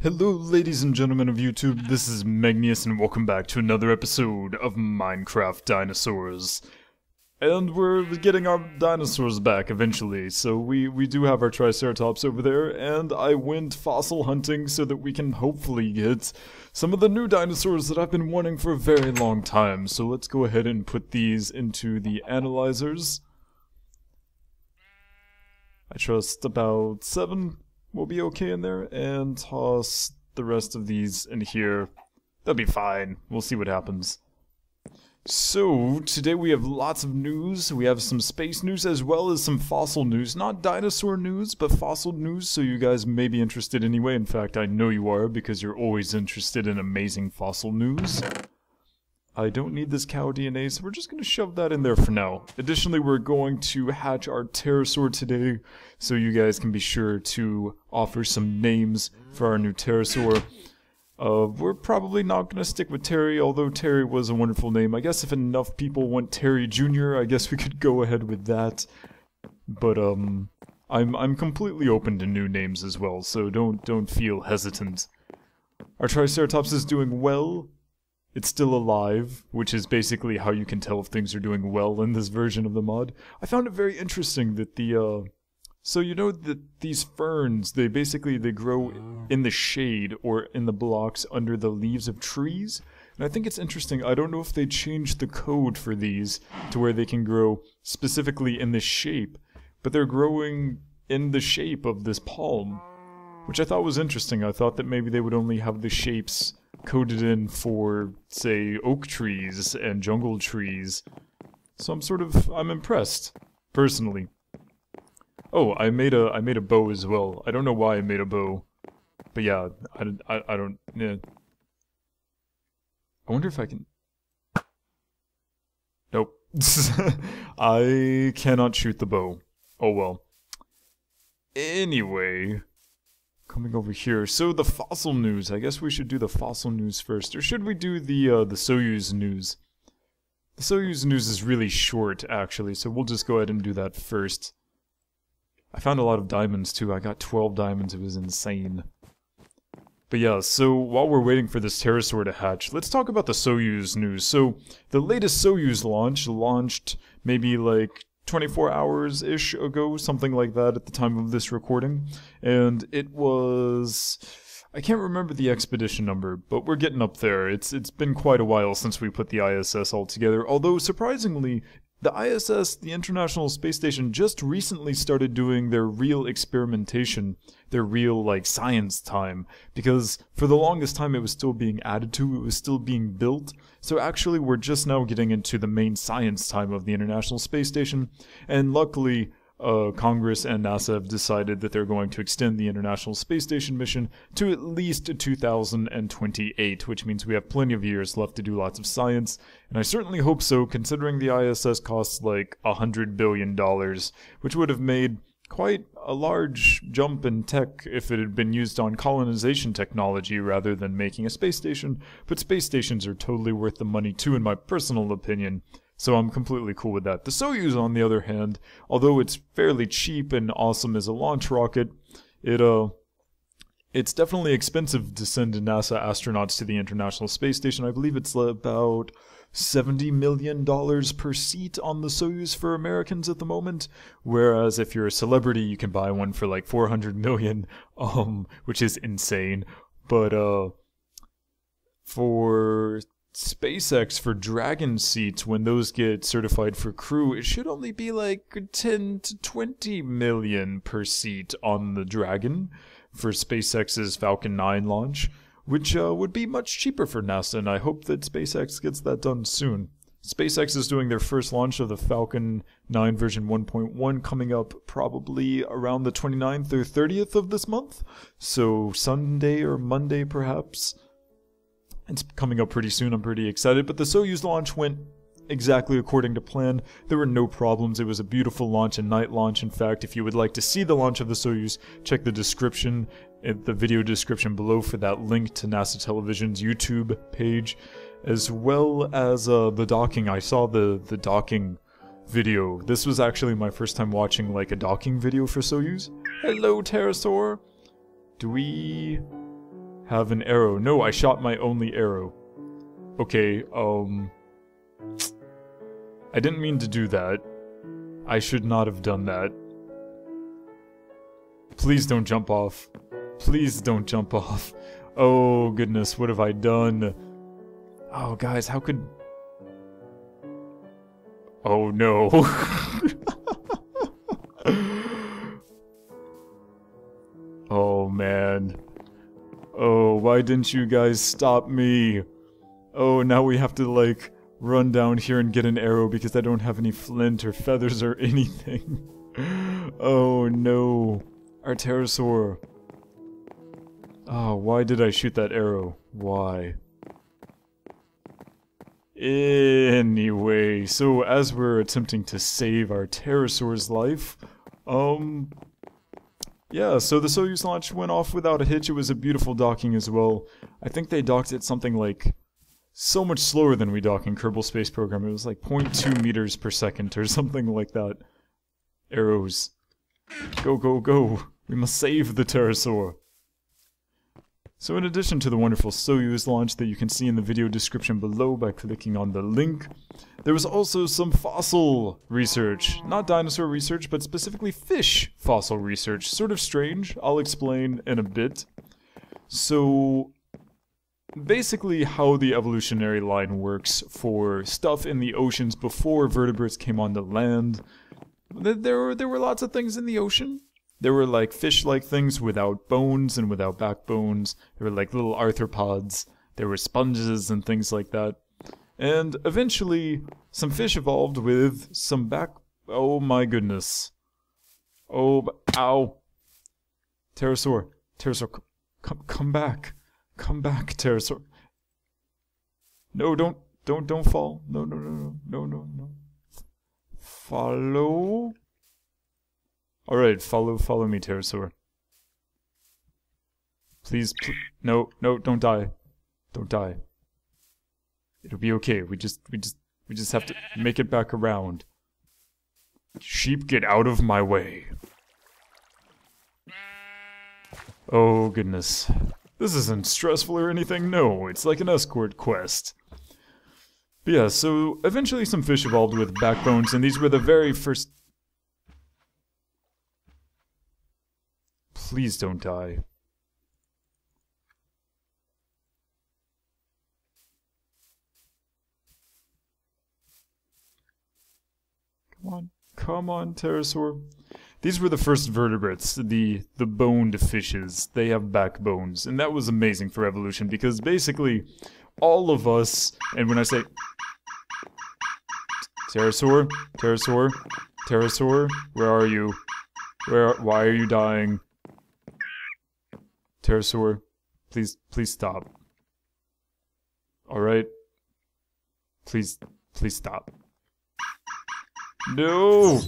Hello ladies and gentlemen of YouTube, this is Megneous and welcome back to another episode of Minecraft Dinosaurs. And we're getting our dinosaurs back eventually, so we do have our Triceratops over there, and I went fossil hunting so that we can hopefully get some of the new dinosaurs that I've been wanting for a very long time. So let's go ahead and put these into the analyzers. I trust about 7 will be okay in there, and toss the rest of these in here. They'll be fine. We'll see what happens. So, today we have lots of news. We have some space news as well as some fossil news. Not dinosaur news, but fossil news, so you guys may be interested anyway. In fact, I know you are, because you're always interested in amazing fossil news. I don't need this cow DNA, so we're just going to shove that in there for now. Additionally, we're going to hatch our pterosaur today, so you guys can be sure to offer some names for our new pterosaur. We're probably not going to stick with Terry, although Terry was a wonderful name. I guess if enough people want Terry Jr., I guess we could go ahead with that. But, I'm completely open to new names as well, so don't feel hesitant. Our Triceratops is doing well. It's still alive, which is basically how you can tell if things are doing well in this version of the mod. I found it very interesting that so you know that these ferns, they grow in the shade or in the blocks under the leaves of trees. And I think it's interesting, I don't know if they changed the code for these to where they can grow specifically in this shape, but they're growing in the shape of this palm, which I thought was interesting. I thought that maybe they would only have the shapes coded in for, say, oak trees and jungle trees. So I'm impressed, personally. Oh, I made a bow as well. I don't know why I made a bow, but yeah, I don't. Yeah. I wonder if I can. Nope. I cannot shoot the bow. Oh well. Anyway. Coming over here, so the fossil news. I guess we should do the fossil news first, or should we do the Soyuz news? The Soyuz news is really short, actually, so we'll just go ahead and do that first. I found a lot of diamonds too. I got 12 diamonds. It was insane. But yeah, so while we're waiting for this pterosaur to hatch, let's talk about the Soyuz news. So the latest Soyuz launch launched maybe like 24 hours-ish ago, something like that at the time of this recording. And it was... I can't remember the expedition number, but we're getting up there. It's been quite a while since we put the ISS all together, although surprisingly, the ISS, the International Space Station, just recently started doing their real experimentation, their real, like, science time, because for the longest time it was still being added to, it was still being built, so actually we're just now getting into the main science time of the International Space Station, and luckily, Congress and NASA have decided that they're going to extend the International Space Station mission to at least 2028, which means we have plenty of years left to do lots of science, and I certainly hope so, considering the ISS costs like $100 billion, which would have made quite a large jump in tech if it had been used on colonization technology rather than making a space station, but space stations are totally worth the money too, in my personal opinion. So I'm completely cool with that. The Soyuz, on the other hand, although it's fairly cheap and awesome as a launch rocket, it's definitely expensive to send NASA astronauts to the International Space Station. I believe it's about $70 million per seat on the Soyuz for Americans at the moment, whereas if you're a celebrity, you can buy one for like $400 million, which is insane. But for SpaceX, for Dragon seats, when those get certified for crew, it should only be like 10 to 20 million per seat on the Dragon for SpaceX's Falcon 9 launch, which would be much cheaper for NASA, and I hope that SpaceX gets that done soon. SpaceX is doing their first launch of the Falcon 9 version 1.1 coming up probably around the 29th or 30th of this month, so Sunday or Monday perhaps. It's coming up pretty soon, I'm pretty excited, but the Soyuz launch went exactly according to plan. There were no problems, it was a beautiful launch, a night launch. In fact, if you would like to see the launch of the Soyuz, check the description, the video description below for that link to NASA Television's YouTube page, as well as the docking. I saw the docking video. This was actually my first time watching like a docking video for Soyuz. Hello, pterosaur! Do we have an arrow. No, I shot my only arrow. Okay, I didn't mean to do that. I should not have done that. Please don't jump off. Please don't jump off. Oh goodness, what have I done? Oh guys, how could... Oh no. Oh man. Oh, why didn't you guys stop me? Oh, now we have to like run down here and get an arrow because I don't have any flint or feathers or anything. Oh no. Our pterosaur. Oh, why did I shoot that arrow? Why? Anyway, so as we're attempting to save our pterosaur's life, yeah, so the Soyuz launch went off without a hitch. It was a beautiful docking as well. I think they docked at something like so much slower than we dock in Kerbal Space Program. It was like 0.2 meters per second or something like that. Arrows. Go, go, go. We must save the pterosaur. So in addition to the wonderful Soyuz launch that you can see in the video description below by clicking on the link, there was also some fossil research. Not dinosaur research, but specifically fish fossil research. Sort of strange. I'll explain in a bit. So basically how the evolutionary line works for stuff in the oceans before vertebrates came on the land. There were lots of things in the ocean. There were like fish-like things without bones and without backbones. There were like little arthropods. There were sponges and things like that. And eventually, some fish evolved with some back... Oh my goodness. Oh, ow. Pterosaur. Pterosaur, come back. Come back, pterosaur. No, don't fall. No. Follow... Alright, follow me, pterosaur. Please, no, don't die. Don't die. It'll be okay. We just have to make it back around. Sheep, get out of my way. Oh, goodness. This isn't stressful or anything, no. It's like an escort quest. But yeah, so eventually some fish evolved with backbones, and these were the very first... Please don't die. Come on, pterosaur. These were the first vertebrates, the boned fishes. They have backbones, and that was amazing for evolution because basically all of us, and when I say pterosaur, where are you? Why are you dying? Pterosaur, please stop. Alright? Please stop. No!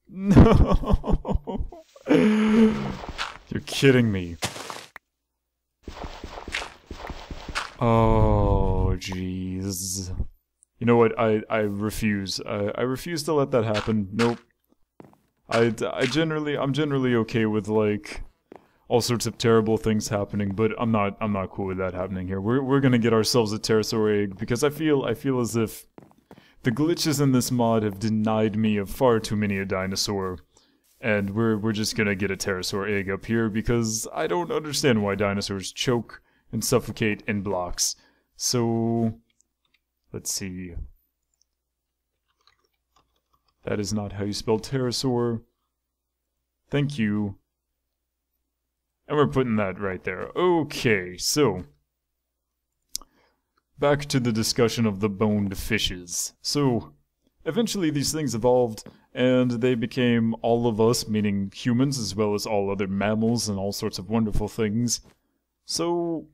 No! You're kidding me. Oh, jeez. You know what? I refuse. I refuse to let that happen. Nope. I'm generally okay with, like, all sorts of terrible things happening, but I'm not cool with that happening here. We're gonna get ourselves a pterosaur egg because I feel as if the glitches in this mod have denied me of far too many a dinosaur, and we're just gonna get a pterosaur egg up here because I don't understand why dinosaurs choke and suffocate in blocks. So let's see. That is not how you spell pterosaur. Thank you. And we're putting that right there. Okay, so back to the discussion of the boned fishes. So eventually these things evolved and they became all of us, meaning humans as well as all other mammals and all sorts of wonderful things. So,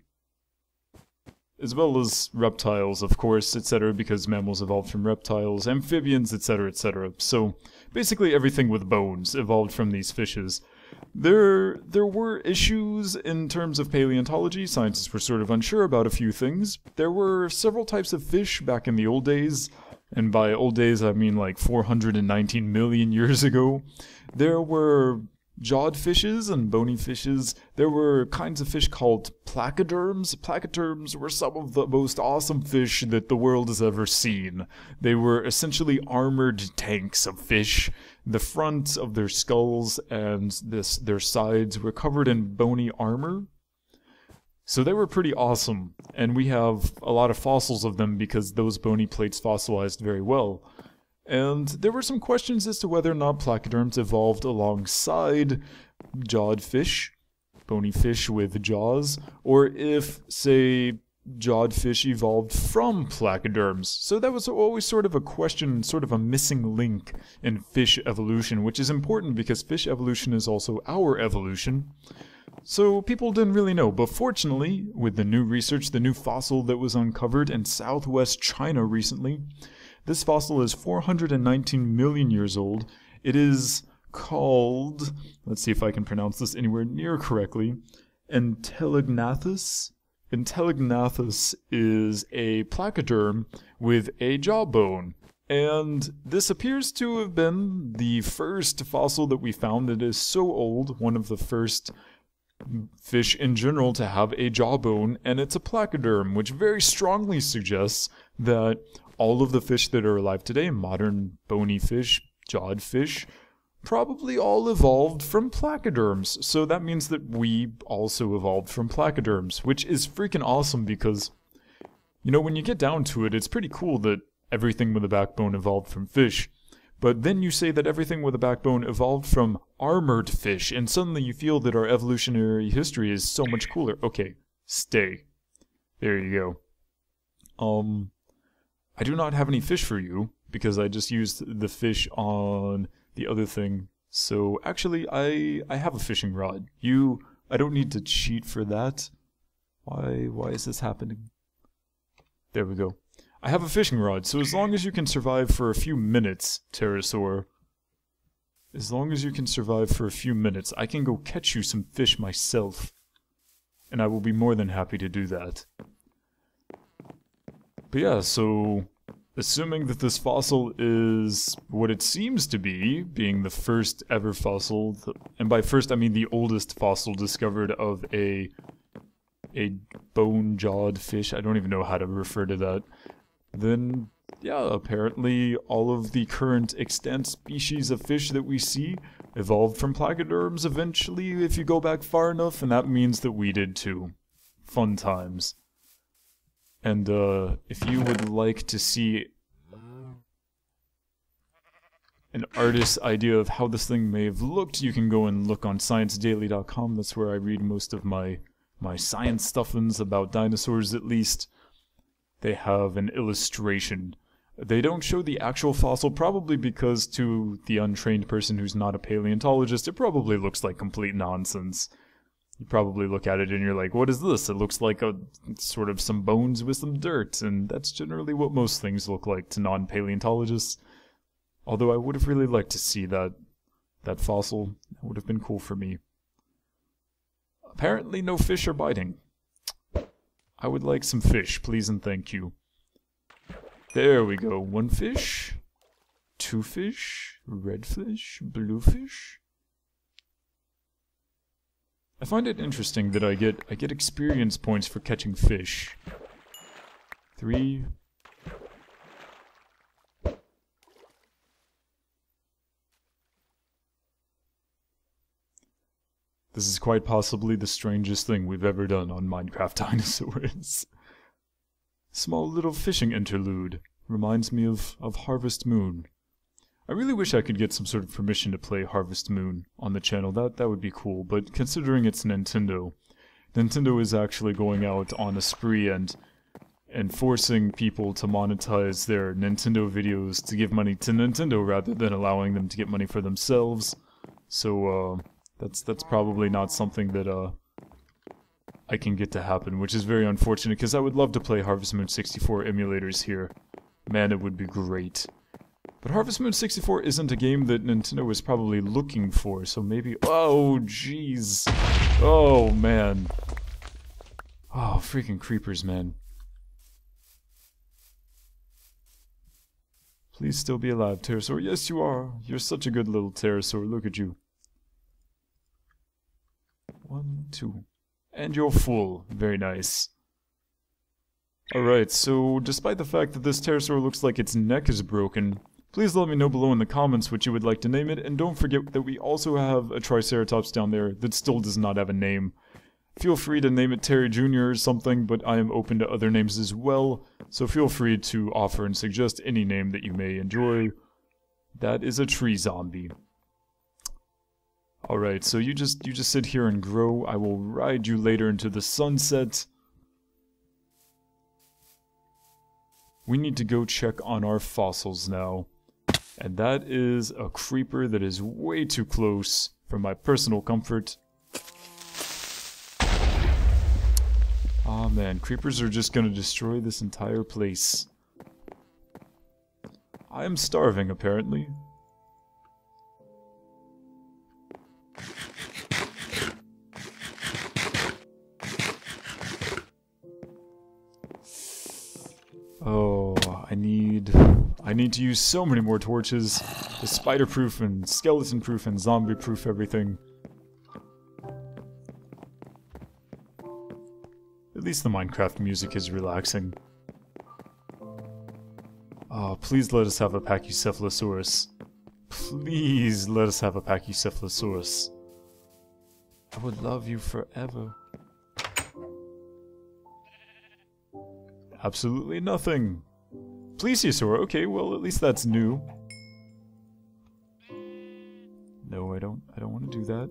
as well as reptiles, of course, etc., because mammals evolved from reptiles, amphibians, etc., etc. So basically everything with bones evolved from these fishes. There were issues in terms of paleontology. Scientists were sort of unsure about a few things. There were several types of fish back in the old days, and by old days I mean like 419 million years ago. There were jawed fishes and bony fishes. There were kinds of fish called placoderms. Placoderms were some of the most awesome fish that the world has ever seen. They were essentially armored tanks of fish. The front of their skulls and their sides were covered in bony armor. So they were pretty awesome, and we have a lot of fossils of them because those bony plates fossilized very well. And there were some questions as to whether or not placoderms evolved alongside jawed fish, bony fish with jaws, or if, say, jawed fish evolved from placoderms. So that was always sort of a question, sort of a missing link in fish evolution, which is important because fish evolution is also our evolution. So people didn't really know, but fortunately, with the new research, the new fossil that was uncovered in southwest China recently, this fossil is 419 million years old. It is called, let's see if I can pronounce this anywhere near correctly, Entelognathus. Entelognathus is a placoderm with a jawbone. And this appears to have been the first fossil that we found that is so old, one of the first fish in general to have a jawbone, and it's a placoderm, which very strongly suggests that all of the fish that are alive today, modern bony fish, jawed fish, probably all evolved from placoderms. So that means that we also evolved from placoderms, which is freaking awesome because, you know, when you get down to it, it's pretty cool that everything with a backbone evolved from fish. But then you say that everything with a backbone evolved from armored fish, and suddenly you feel that our evolutionary history is so much cooler. Okay, stay. There you go. I do not have any fish for you, because I just used the fish on the other thing. So, actually, I have a fishing rod. I don't need to cheat for that. Why is this happening? There we go. I have a fishing rod, so as long as you can survive for a few minutes, Pterosaur, as long as you can survive for a few minutes, I can go catch you some fish myself. And I will be more than happy to do that. But yeah, so assuming that this fossil is what it seems to be, being the first ever fossil, and by first I mean the oldest fossil discovered of a bone-jawed fish, I don't even know how to refer to that, then yeah, apparently all of the current extant species of fish that we see evolved from placoderms eventually if you go back far enough, and that means that we did too. Fun times. And if you would like to see an artist's idea of how this thing may have looked, you can go and look on ScienceDaily.com. That's where I read most of my science stuffings about dinosaurs, at least. They have an illustration. They don't show the actual fossil, probably because to the untrained person who's not a paleontologist, it probably looks like complete nonsense. You probably look at it and you're like, what is this? It looks like a sort of some bones with some dirt, and that's generally what most things look like to non-paleontologists. Although I would have really liked to see that fossil. That would have been cool for me. Apparently no fish are biting. I would like some fish, please and thank you. There we go. 1 fish, 2 fish, red fish, blue fish. I find it interesting that I get experience points for catching fish. 3. This is quite possibly the strangest thing we've ever done on Minecraft Dinosaurs. Small little fishing interlude. Reminds me of Harvest Moon. I really wish I could get some sort of permission to play Harvest Moon on the channel. That would be cool, but considering it's Nintendo is actually going out on a spree and forcing people to monetize their Nintendo videos to give money to Nintendo rather than allowing them to get money for themselves. So, that's probably not something that, I can get to happen, which is very unfortunate, because I would love to play Harvest Moon 64 emulators here. Man, it would be great. But Harvest Moon 64 isn't a game that Nintendo is probably looking for, so maybe... Oh, jeez. Oh, man. Oh, freaking creepers, man. Please still be alive, Pterosaur. Yes, you are. You're such a good little Pterosaur. Look at you. 1, 2. And you're full. Very nice. Alright, so despite the fact that this pterosaur looks like its neck is broken, please let me know below in the comments what you would like to name it, and don't forget that we also have a Triceratops down there that still does not have a name. Feel free to name it Terry Jr. or something, but I am open to other names as well, so feel free to offer and suggest any name that you may enjoy. That is a tree zombie. Alright, so you just sit here and grow. I will ride you later into the sunset. We need to go check on our fossils now. And that is a creeper that is way too close for my personal comfort. Aw man, creepers are just gonna destroy this entire place. I am starving, apparently. Oh, I need to use so many more torches to spider-proof and skeleton-proof and zombie-proof everything. At least the Minecraft music is relaxing. Oh, please let us have a Pachycephalosaurus. Please let us have a Pachycephalosaurus. I would love you forever. Absolutely nothing. Plesiosaur, okay, well at least that's new. No, I don't want to do that.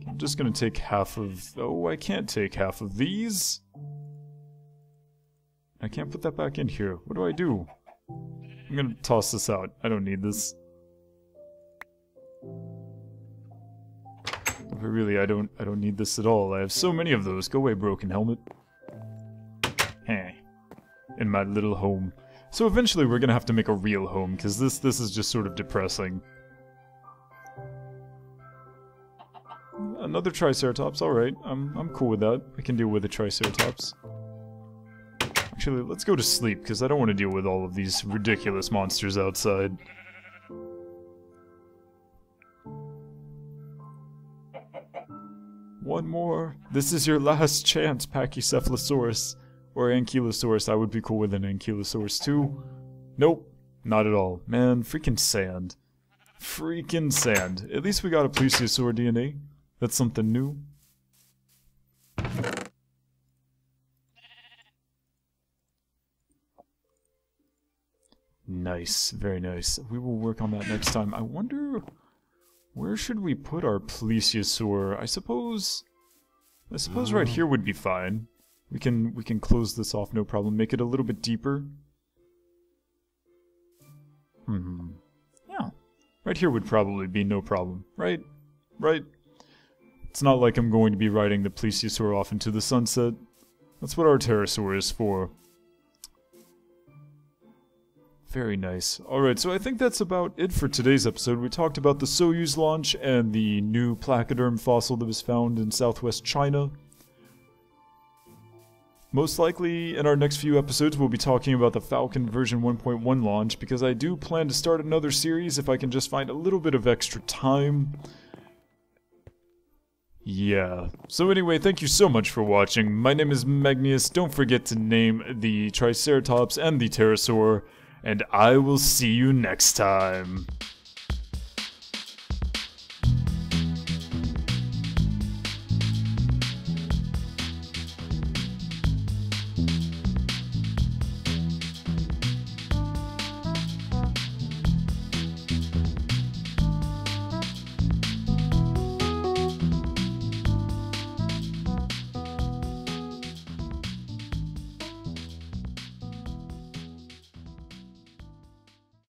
I'm just gonna take half of... Oh, I can't take half of these. I can't put that back in here. What do I do? I'm gonna toss this out. I don't need this. But really, I don't need this at all. I have so many of those. Go away, broken helmet. Heh. In my little home. So eventually we're gonna have to make a real home, because this is just sort of depressing. Another Triceratops, alright. I'm cool with that. I can deal with a Triceratops. Actually, let's go to sleep, because I don't want to deal with all of these ridiculous monsters outside. One more. This is your last chance, Pachycephalosaurus. Or Ankylosaurus. I would be cool with an Ankylosaurus too. Nope. Not at all. Man, freaking sand. Freaking sand. At least we got a Plesiosaur DNA. That's something new. Nice. Very nice. We will work on that next time. I wonder... Where should we put our Plesiosaur? I suppose right here would be fine. We can close this off, no problem. Make it a little bit deeper. Yeah. Right here would probably be no problem. Right? Right? It's not like I'm going to be riding the Plesiosaur off into the sunset. That's what our pterosaur is for. Very nice. Alright, so I think that's about it for today's episode. We talked about the Soyuz launch and the new placoderm fossil that was found in southwest China. Most likely, in our next few episodes, we'll be talking about the Falcon version 1.1 launch, because I do plan to start another series if I can just find a little bit of extra time. Yeah. So anyway, thank you so much for watching. My name is Megneous. Don't forget to name the Triceratops and the Pterosaur. And I will see you next time.